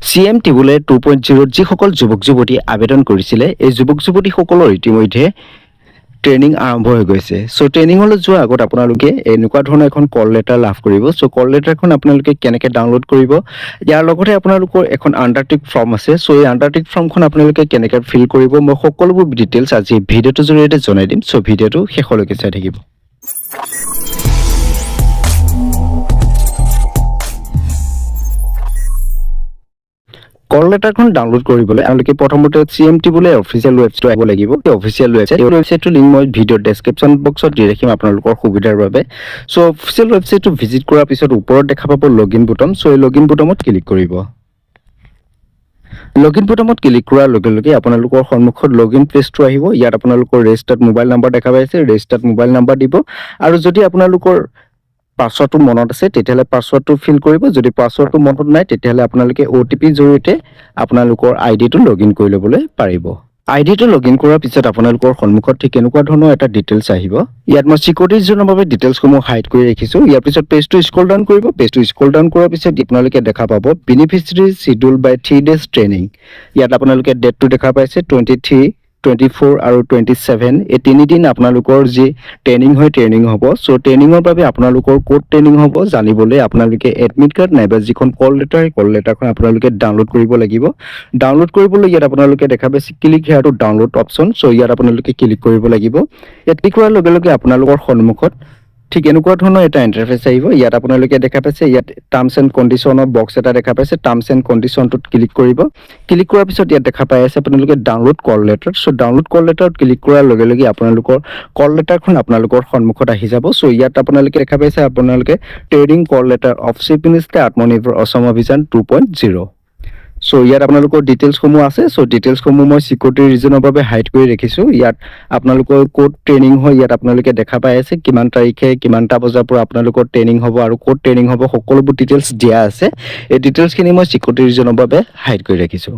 CMT বোলে 2.0 যিসকল যুৱক যুৱতী আবেদন কৰিছিলে এই যুৱক যুৱতীসকলৰ ইতিমধ্যে ট্ৰেইনিং আৰম্ভ হৈ গৈছে। সো ট্ৰেইনিঙলৈ যোৱাৰ আগত আপোনালোকে এনেকুৱা ধৰণৰ এখন কল লেটাৰ লাভ কৰিব। সো কল লেটাৰখন আপোনালোকে কেনেকৈ ডাউনলোড কৰিব, ইয়াৰ লগতে আপোনালোকৰ এখন আণ্ডাৰটেক ফৰ্ম আছে। সো এই আণ্ডাৰটেক ফৰ্মখন আপোনালোকে কেনেকৈ ফিল কৰিব মই সকলোবোৰ ডিটেইলছ আজি ভিডিঅ'টোৰ জৰিয়তে জনাই দিম। সো ভিডিঅ'টো শেষলৈকে চাই থাকিব। কল লেটাৰখন ডাউনলোড কৰিবলৈ আপোনালোকে প্ৰথমতে CMT বোলে অফিচিয়েল ৱেবছাইট আহিব লাগিব। এই অফিচিয়েল ৱেবছাইটৰ লিংক মই ভিডিঅ'ৰ ডেছক্ৰিপশ্যন বক্সত দি ৰাখিম আপোনালোকৰ সুবিধাৰ বাবে। সো অফিচিয়েল ৱেবছাইটটো ভিজিট কৰাৰ পিছত ওপৰত দেখা পাব লগইন বুটাম। সো এই লগইন বুটামত ক্লিক কৰিব। লগইন বুটামত ক্লিক কৰাৰ লগে লগে আপোনালোকৰ সন্মুখত লগইন পেজটো আহিব। ইয়াত আপোনালোকৰ ৰেজিষ্টাৰ্ড মোবাইল নাম্বাৰ দেখা পাইছে, ৰেজিষ্টাৰ্ড মোবাইল নাম্বাৰ দিব আৰু যদি আপোনালোকৰ পাছৱৰ্ডটো মনত আছে তেতিয়াহ'লে পাছৱৰ্ডটো ফিল কৰিব। যদি পাছৱৰ্ডটো মনত নাই তেতিয়াহ'লে আপোনালোকে OTP জৰিয়তে আপোনালোকৰ আইডিটো লগইন কৰি ল'বলৈ পাৰিব। আইডিটো লগইন কৰাৰ পিছত আপোনালোকৰ সন্মুখত ঠিক এনেকুৱা ধৰণৰ এটা ডিটেইলছ আহিব। ইয়াত মই চিকিউৰিটি ৰিজনৰ বাবে ডিটেইলছসমূহ হাইড কৰি ৰাখিছোঁ। ইয়াৰ পিছত পেজটো স্ক্ৰল ডাউন কৰিব। পেজটো স্ক্ৰল ডাউন কৰাৰ পিছত আপোনালোকে দেখা পাব বেনিফিচিয়াৰী শিডিউল বাই 3 days ট্ৰেইনিং। ইয়াত আপোনালোকে ডেটটো দেখা পাইছে 23, 24 আৰু 27। এই 3 দিন আপোনালোকৰ যি ট্ৰেইনিং হয় ট্ৰেইনিং হ'ব। সো ট্ৰেইনিঙৰ বাবে আপোনালোকৰ ক'ত ট্ৰেইনিং হ'ব জানিবলৈ আপোনালোকে এডমিট কাৰ্ড নাইবা যিখন কল লেটাৰ সেই কল লেটাৰখন আপোনালোকে ডাউনলোড কৰিব লাগিব। ডাউনলোড কৰিবলৈ ইয়াত আপোনালোকে দেখা পাইছে click hair to download option. So ইয়াত আপোনালোকে ক্লিক কৰিব লাগিব। ইয়াত ক্লিক কৰাৰ লগে লগে আপোনালোকৰ সন্মুখত ঠিক এনেকুৱা ধৰণৰ এটা ইণ্টাৰফেচ আহিব। ইয়াত আপোনালোকে দেখা পাইছে ইয়াত টাৰ্মছ এণ্ড কণ্ডিশ্যনৰ বক্স এটা দেখা পাইছে। টাৰ্মছ এণ্ড কণ্ডিশ্যনটোত ক্লিক কৰিব। ক্লিক কৰাৰ পিছত ইয়াত দেখা পাই আছে আপোনালোকে ডাউনলোড কল লেটাৰ। সো ডাউনলোড কল লেটাৰত ক্লিক কৰাৰ লগে লগে আপোনালোকৰ কল লেটাৰখন আপোনালোকৰ সন্মুখত আহি যাব। সো ইয়াত আপোনালোকে দেখা পাইছে আপোনালোকে training call letter of chief minister আত্মনিৰ্ভৰ অসম অভিযান 2.0। সো ইয়াত আপোনালোকৰ ডিটেইলছসমূহ আছে। সো ডিটেইলছসমূহ মই চিকিউৰিটি ৰিজনৰ বাবে হাইড কৰি ৰাখিছোঁ। ইয়াত আপোনালোকৰ ক'ত ট্ৰেইনিং হয় ইয়াত আপোনালোকে দেখা পাই আছে কিমান তাৰিখে কিমানটা বজাৰ পৰা আপোনালোকৰ ট্ৰেইনিং হ'ব আৰু ক'ত ট্ৰেইনিং হ'ব সকলোবোৰ ডিটেইলছ দিয়া আছে। এই ডিটেইলছখিনি মই চিকিউৰিটি ৰিজনৰ বাবে হাইড কৰি ৰাখিছোঁ।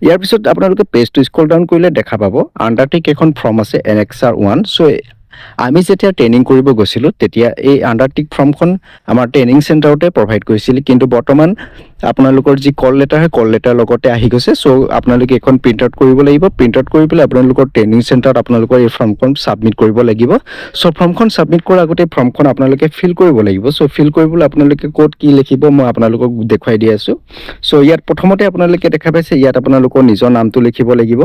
ইয়াৰ পিছত আপোনালোকে পেজটো স্ক্ৰল ডাউন কৰিলে দেখা পাব আণ্ডাৰটেক এখন ফৰ্ম আছে Annexure 1। সো আমি যেতিয়া ট্ৰেইনিং কৰিব গৈছিলোঁ তেতিয়া এই আণ্ডাৰটেক ফৰ্মখন আমাৰ ট্ৰেইনিং চেণ্টাৰতে প্ৰভাইড কৰিছিল, কিন্তু বৰ্তমান আপোনালোকৰ যি কল লেটাৰ হয় কল লেটাৰ লগতে আহি গৈছে। সো আপোনালোকে এখন প্ৰিণ্ট আউট কৰিব লাগিব। প্ৰিণ্ট আউট কৰি পেলাই আপোনালোকৰ ট্ৰেইনিং চেণ্টাৰত আপোনালোকৰ এই ফৰ্মখন ছাবমিট কৰিব লাগিব। সো ফৰ্মখন ছাবমিট কৰাৰ আগতে ফৰ্মখন আপোনালোকে ফিল কৰিব লাগিব। সো ফিল কৰিবলৈ আপোনালোকে ক'ত কি লিখিব মই আপোনালোকক দেখুৱাই দি আছোঁ। সো ইয়াত প্ৰথমতে আপোনালোকে দেখা পাইছে ইয়াত আপোনালোকৰ নিজৰ নামটো লিখিব লাগিব।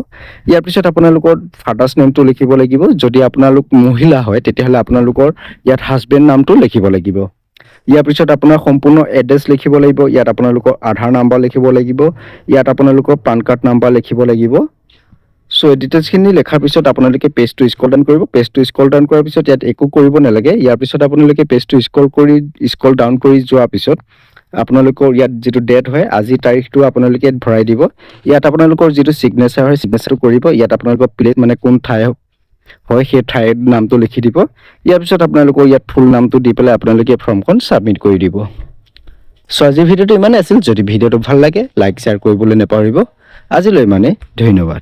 ইয়াৰ পিছত আপোনালোকৰ ফাদাৰ্ছ নেমটো লিখিব লাগিব। যদি আপোনালোক মহিলা হয় তেতিয়াহ'লে আপোনালোকৰ ইয়াত হাজবেণ্ড নামটো লিখিব লাগিব। ইয়াৰ পিছত আপোনাৰ সম্পূৰ্ণ এড্ৰেছ লিখিব লাগিব। ইয়াত আপোনালোকৰ আধাৰ নাম্বাৰ লিখিব লাগিব। ইয়াত আপোনালোকৰ পান কাৰ্ড নাম্বাৰ লিখিব লাগিব। সো এই ডিটেইলছখিনি লিখাৰ পিছত আপোনালোকে পেজটো স্ক্ৰল ডাউন কৰিব। পেজটো স্ক্ৰল ডাউন কৰাৰ পিছত ইয়াত একো কৰিব নালাগে। ইয়াৰ পিছত আপোনালোকে পেজটো স্ক্ৰল ডাউন কৰি যোৱাৰ পিছত আপোনালোকৰ ইয়াত যিটো ডেট হয় আজি তাৰিখটো আপোনালোকে ইয়াত ভৰাই দিব। ইয়াত আপোনালোকৰ যিটো ছিগনেচাৰ হয় ছিগনেচাৰটো কৰিব। ইয়াত আপোনালোকৰ প্লেচ মানে কোন ঠাই হয় সেই ঠাইৰ নামটো লিখি দিব। ইয়াৰ পিছত আপোনালোকৰ ইয়াত ফুল নামটো দি পেলাই আপোনালোকে ফৰ্মখন ছাবমিট কৰি দিব। সো আজিৰ ভিডিঅ'টো ইমানেই আছিল। যদি ভিডিঅ'টো ভাল লাগে লাইক শ্বেয়াৰ কৰিবলৈ নাপাহৰিব। আজিলৈ ইমানেই, ধন্যবাদ।